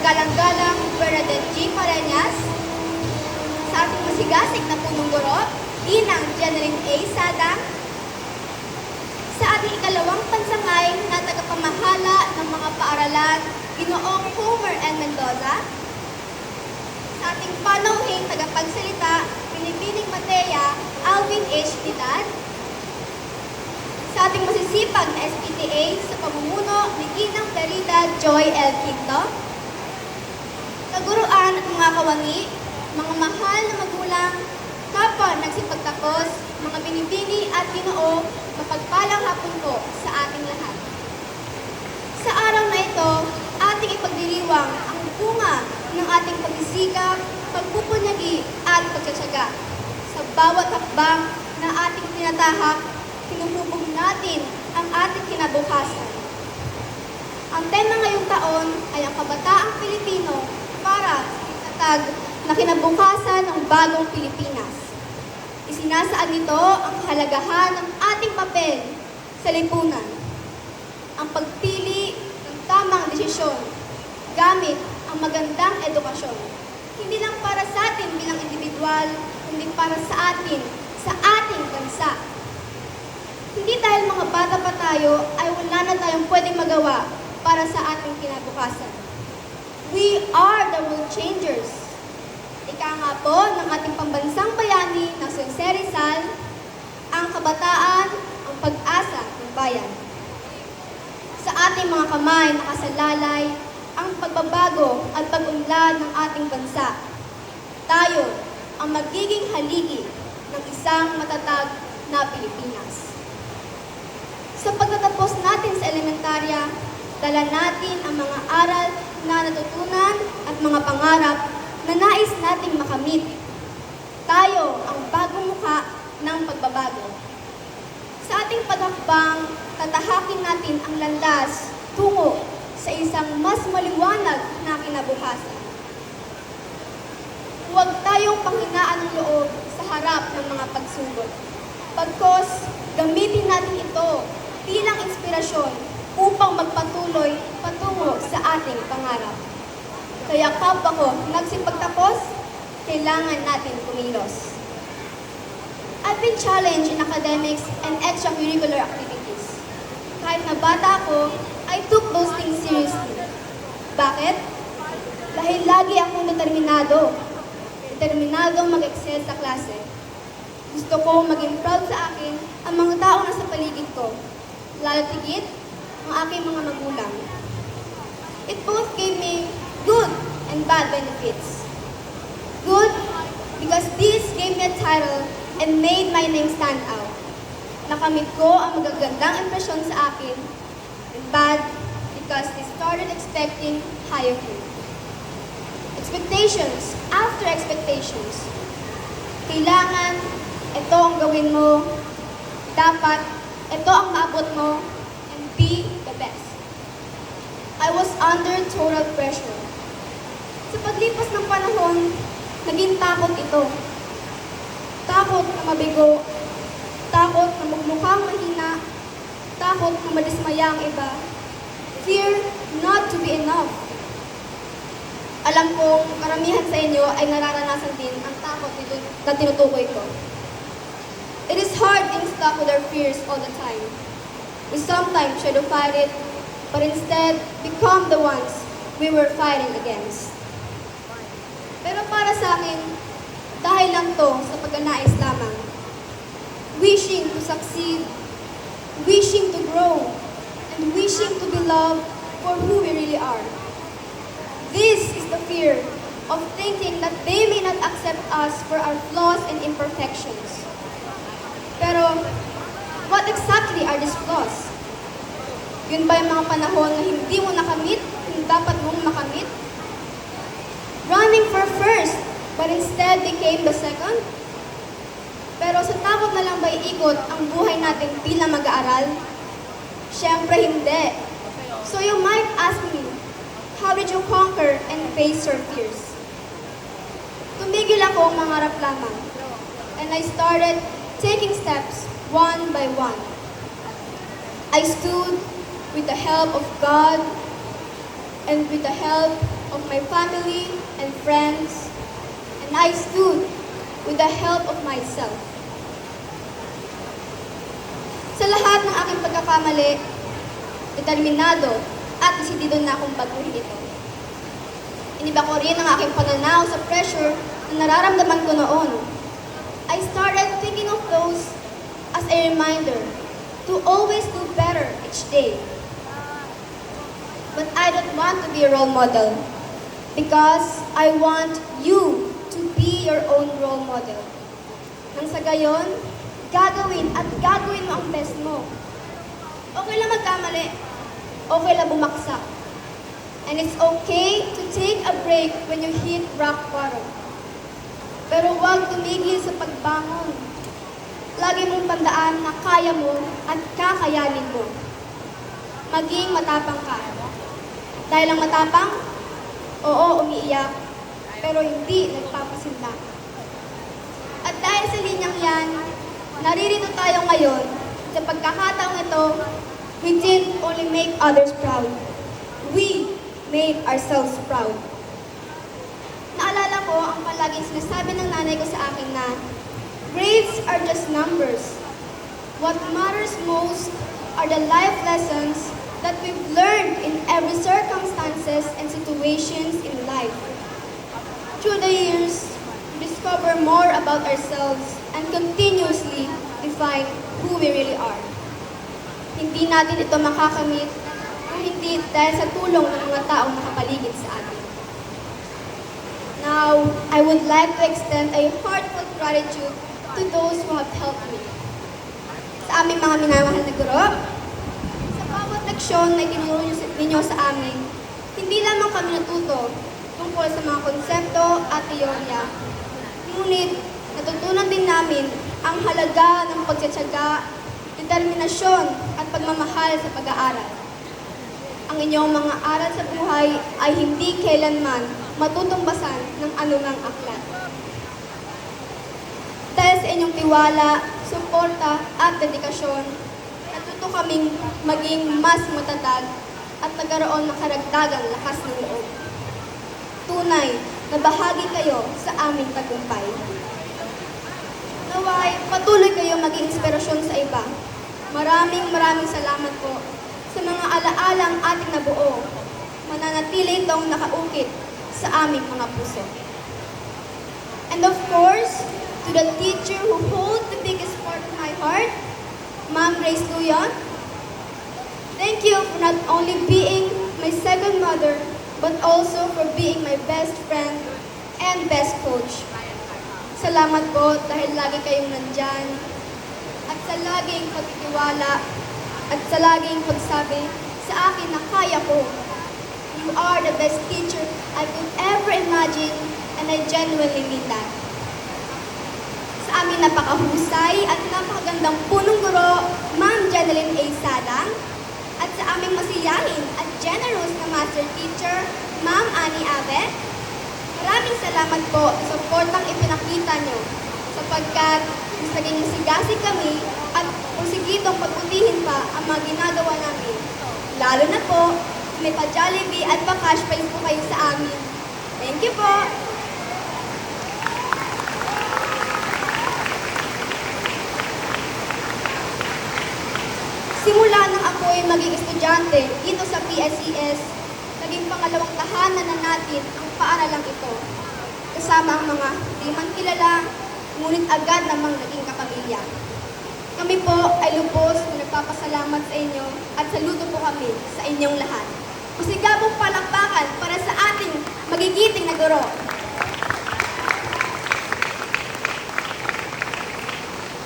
Magalang-galang Bernadette G. Pareñas, sa ating masigasig na punong guro, Ginang Jeneline A. Sadang, sa ating ikalawang pansangay na tagapamahala ng mga paaralan, Ginoong Homer N. Mendoza, sa ating panauhing tagapagsalita, Pinipining Matea, Alvin H. Vidal, sa ating masisipag na SPTA sa pamumuno ni Ginang Perida Joy L. Quinto, kaguruan at mga kawani, mga mahal na magulang, kapwa nagsipagtapos, mga binibini at ginoo, mapagpalang hapon po sa ating lahat. Sa araw na ito, ating ipagdiriwang ang bunga ng ating pagsisikap, pagpupunyagi at pagtsatsaga. Sa bawat hakbang na ating tinatahak, hinububog natin ang ating kinabukasan. Ang tema ngayong taon ay ang kabataang Pilipino para sa itatag na kinabukasan ng bagong Pilipinas. Isinasaad nito ang kahalagahan ng ating papel sa lipunan, ang pagpili ng tamang desisyon gamit ang magandang edukasyon. Hindi lang para sa atin bilang individual, kundi para sa atin, sa ating bansa. Hindi dahil mga bata pa tayo ay wala na tayong pwedeng magawa para sa ating kinabukasan. We are the world changers. Ika nga po ng ating pambansang bayani ng Jose Rizal, ang kabataan, ang pag-asa ng bayan. Sa ating mga kamay nakasalalay ang pagbabago at pag-unlad ng ating bansa. Tayo ang magiging haligi ng isang matatag na Pilipinas. Sa pagtatapos natin sa elementarya, dala natin ang mga aral na natutunan at mga pangarap na nais nating makamit. Tayo ang bagong mukha ng pagbabago. Sa ating paghakbang, tatahakin natin ang landas tungo sa isang mas maliwanag na kinabukasan. Huwag tayong panghinaan ng loob sa harap ng mga pagsubok. Pagkos, gamitin natin ito bilang inspirasyon upang magpatuloy patungo sa ating pangarap. Kaya kapwa ko nagsipagtapos, kailangan natin kumilos. I've been challenged in academics and extracurricular activities. Kahit na bata ako, I took those things seriously. Bakit? Dahil lagi akong determinadong mag-excel sa klase. Gusto ko maging proud sa akin ang mga taong nasa paligid ko, lalo tigit ang aking mga magulang. It both gave me good and bad benefits. Good, because this gave me a title and made my name stand out. Nakamit ko ang magagandang impresyon sa akin. And bad, because they started expecting higher food. Expectations after expectations. Kailangan, ito ang gawin mo. Dapat, ito ang maabot mo. And be the best. I was under total pressure. Sa paglipas ng panahon, naging takot ito. Takot na mabigo, takot na magmukhang mahina, takot na madismaya ang iba, fear not to be enough. Alam kong karamihan sa inyo ay nararanasan din ang takot nito na tinutukoy ko. It is hard being stuck with our fears all the time. We sometimes try to fight it, but instead become the ones we were fighting against. Pero para sa akin, dahil lang to sa pagnanais lamang. Wishing to succeed, wishing to grow, and wishing to be loved for who we really are. This is the fear of thinking that they may not accept us for our flaws and imperfections. Pero, what exactly are these flaws? Yun ba yung mga panahon na hindi mo nakamit, yung dapat mong makamit? Running for first, but instead became the second? Pero sa takot na lang ba iikot ang buhay natin bilang mag-aaral? Siyempre hindi. So you might ask me, how did you conquer and face your fears? Tumigil ako mangarap lamang. And I started taking steps one by one. I stood with the help of God and with the help of my family and friends, and I stood with the help of myself. Sa lahat ng aking pagkakamali, determinado at desidido na akong baguhin ito. Iniba ko rin ang aking pananaw sa pressure na nararamdaman ko noon. I started thinking of those as a reminder to always do better each day. But I don't want to be a role model because I want you to be your own role model. Nang sa gayon, gagawin mo ang best mo. Okay lang magkamali. Okay lang bumaksak. And it's okay to take a break when you hit rock bottom. Pero huwag tumigil sa pagbangon. Lagi mong tandaan na kaya mo at kakayanin mo. Maging matapang ka. Dahil ang matapang, oo, umiiyak, pero hindi nagpapasindak. At dahil sa linyang yan, naririto tayo ngayon sa pagkakataong ito, we didn't only make others proud. We made ourselves proud. Naalala ko ang palaging sinasabi ng nanay ko sa akin na grades are just numbers. What matters most are the life lessons that we've learned in every circumstances and situations in life. Through the years, we discover more about ourselves and continuously define who we really are. Hindi natin ito makakamit kung hindi dahil sa tulong ng mga taong nakapaligid sa atin. Now, I would like to extend a heartfelt gratitude to those who have helped me. Sa aming mga minamahal na guro, sa bawat leksyon na itinuro ninyo sa amin, hindi lamang kami natuto tungkol sa mga konsepto at teorya, ngunit natutunan din namin ang halaga ng pagtsatsaga, determinasyon at pagmamahal sa pag-aaral. Ang inyong mga aral sa buhay ay hindi kailanman matutumbasan ng anumang aklat. Dahil sa inyong tiwala, suporta at dedikasyon, natuto kaming maging mas matatag at nagkaroon ng karagdagang lakas ng loob. Tunay na bahagi kayo sa aming tagumpay. Naway, patuloy kayo maging inspirasyon sa iba. Maraming salamat po sa mga alaalang ating nabuo. Mananatili itong nakaukit sa aming mga puso. And of course, to the teacher who holds the biggest part of my heart, Ma'am Grace Luyon, thank you for not only being my second mother, but also for being my best friend and best coach. Salamat po dahil lagi kayong nandyan at sa laging pagtitiwala at sa laging pagsabi sa akin na kaya ko. You are the best teacher I could ever imagine and I genuinely mean that. Sa aming napakahusay at napakagandang punong guro, Ma'am Jeneline A. Sadang, at sa aming masiyahin at generous na master teacher, Ma'am Annie Abe, maraming salamat po sa suportang ipinakita nyo sapagkat mas naging masigasig kami at pusigitong pagbutihin pa ang mga ginagawa namin. Lalo na po, may pa-Jollibee at pa-cash prize po kayo sa amin. Thank you po! Simula nang ako'y maging estudyante dito sa PSES, naging pangalawang tahanan na natin ang paaralang ito. Kasama ang mga di man kilala, ngunit agad namang naging kapamilya. Kami po ay lubos na nagpapasalamat sa inyo at saludo po kami sa inyong lahat. Masigabong palakpakan para sa ating magigiting na guro.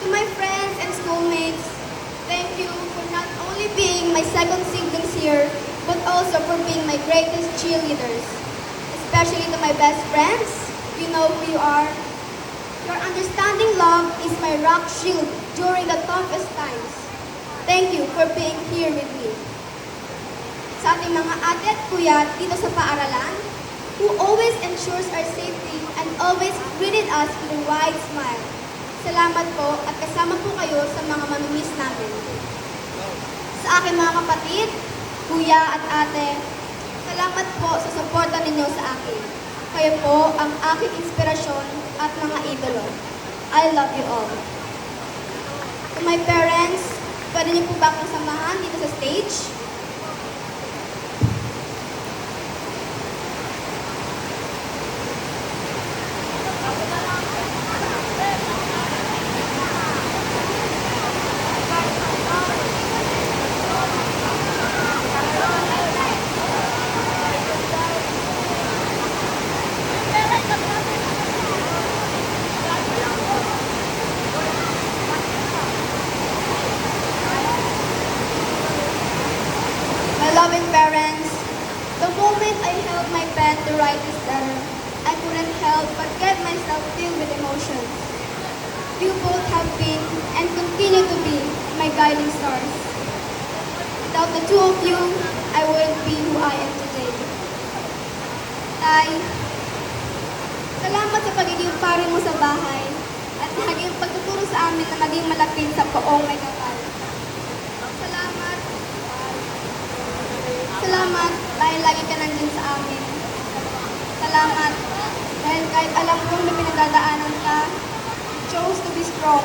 To my friends and schoolmates, thank you for not only being my second siblings here, but also for being my greatest cheerleaders. Especially to my best friends, you know who you are. Your understanding love is my rock shield during the toughest times. Thank you for being here with me. Sa ating mga ate at kuya dito sa paaralan, who always ensures our safety and always greeted us with a wide smile. Salamat po at kasama po kayo sa mga mamimiss namin. Sa aking mga kapatid, kuya at ate, Salamat po sa suporta ninyo sa akin. Kayo po ang aking inspirasyon at mga idolo. I love you all. To my parents, pwede niyo po ba akong samahan dito sa stage? My loving parents, the moment I held my pen to write this letter, I couldn't help but get myself filled with emotions. You both have been and continue to be my guiding stars. Without the two of you, I wouldn't be who I am today. Tay, salamat sa pagiging pare mo sa bahay at naging pagtuturo sa amin na maging malapit sa poong may kapal. Salamat. Salamat dahil lagi ka nandyan sa amin. Salamat dahil kahit alam kong may pinagdadaanan ka, you chose to be strong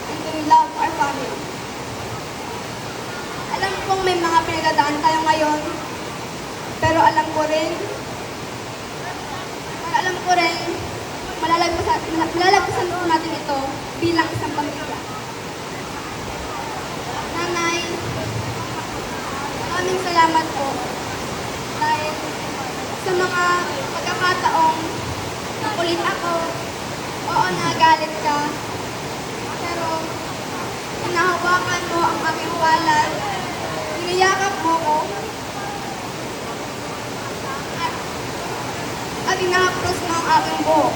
and to love our family. Alam kong may mga pinagdadaan tayo ngayon, pero alam ko rin, malalagpasan po natin ito bilang isang pamilya. Nanay, maraming salamat po dahil sa mga pagkakataong nakulit ako, oo nagalit ka, pero hinahawakan mo ang aking palad, hiniyakap mo ko, at inahapros mo ang aking buhok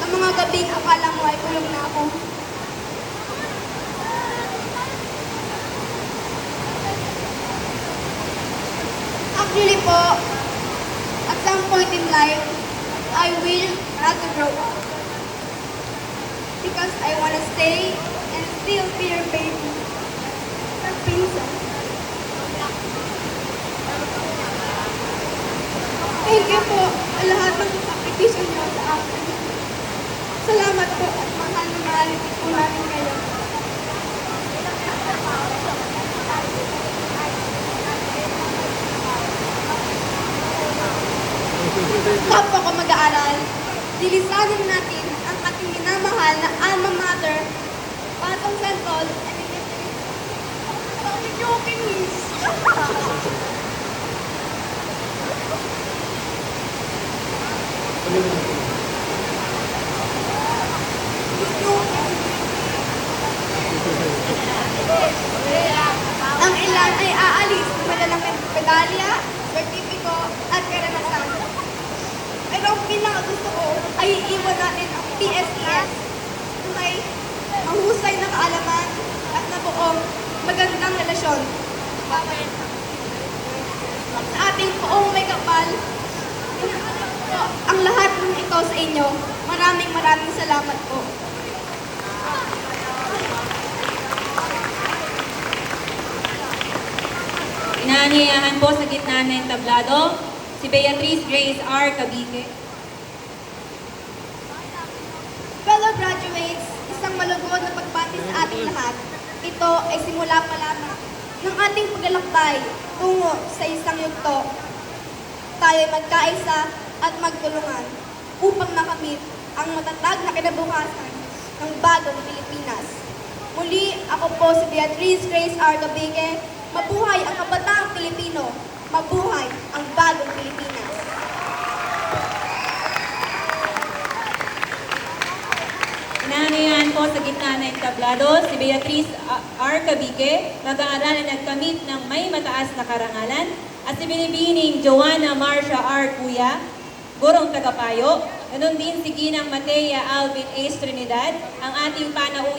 sa mga gabing akala mo ay kulong na ako. Actually po, at some point in life, I will not to grow up. Because I want to stay and still be your baby. Your princess. Thank you po sa lahat ng sakripisyo niyo sa akin. Salamat po at mahal na mahal po namin kayo. Kapwa ko mag-aaral, dilisanin natin ang ating minamahal na alma mater, Patong St. Paul, and joking is. Ang ilan ay aalis, madalang medalya, sertipiko, at karanasan. Pero ang pinakagusto ko ay iiwan natin ang PSES na may mahusay na kaalaman at nabuong magandang relasyon. Sa ating poong may kapal, pinaalam ko ang lahat ng ito sa inyo. Maraming salamat po. Inaanyayahan po sa gitna ng tablado si Beatrice Grace R. Cabique. Fellow graduates, isang malugod na pagbati sa ating lahat. Ito ay simula pa lamang ng ating paglalakbay tungo sa isang yugto. Tayo ay magkaisa at magtulungan upang makamit ang matatag na kinabukasan ng bagong Pilipinas. Muli, ako po si Beatrice Grace R. Cabique. Mabuhay ang kabataang Pilipino. Mabuhay ang bagong Pilipinas. Inaanyayahan po sa gitna ng tablado si Beatrice R. Cabique, mag-aaral na nagkamit ng may mataas na karangalan, at si binibining Joanna Marcia R. Cuya, gurong tagapayo. Ganon din si Ginang Matea Alvin A. Trinidad, ang ating panauwi